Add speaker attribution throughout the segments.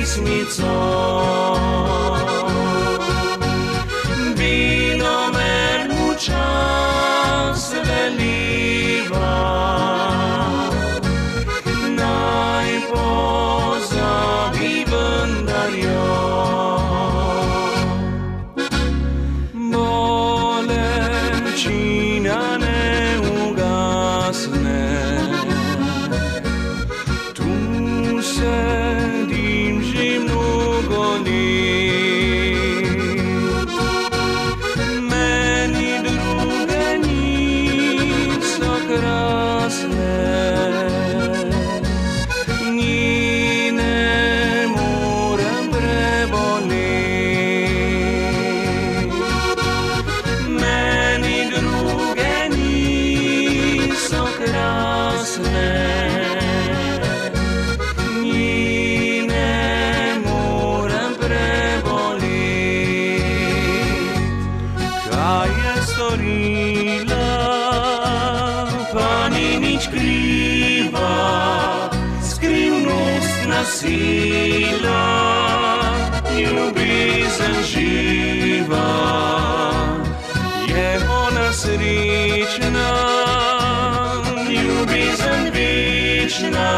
Speaker 1: pesnico. Vinomer mu čas veliva, naj pozabi vendar jo. Bolečina ne ugasne, tu sedim že mnogo let. Meni druge niso krasne, ni ne morem preboleti. Meni druge niso krasne, storila, pa ni nič kriva, skrivnostna sila, ljubezen živa. Je ona srečna, ljubezen večna,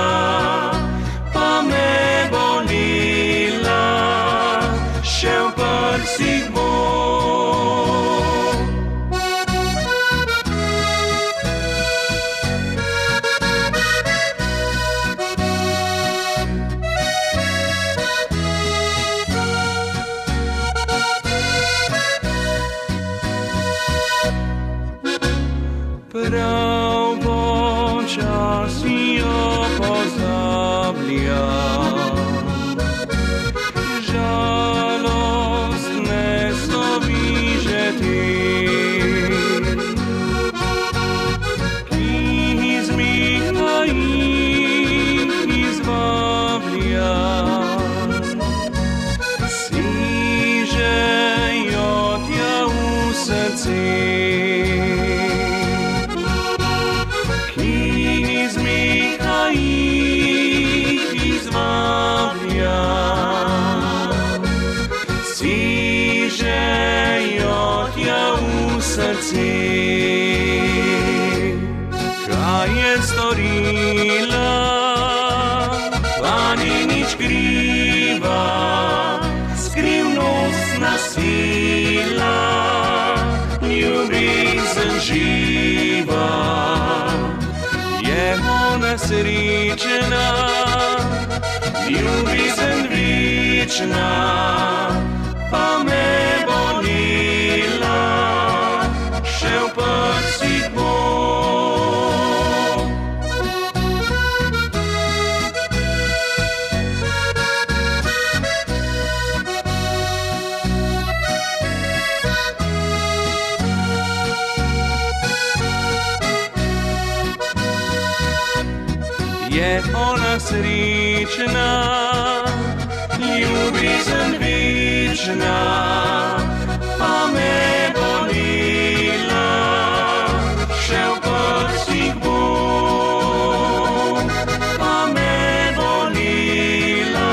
Speaker 1: pa me bolila, še v prsih bo. Prav počasi jo pozabljam, žalostne snovi že ti, ki izmiha jih izvabljam, si žejo tja v srce. Srce, kaj je storila, pa ni nič kriva, skrivnostna sila, ljubezen živa. Je ona srečna, ljubezen večna, pa me bolila, še v prsih bo. Je ona srečna, ljubezen večna, pa me bolila, še v prsih bo. Pa me bolila,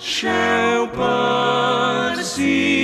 Speaker 1: še v prsih.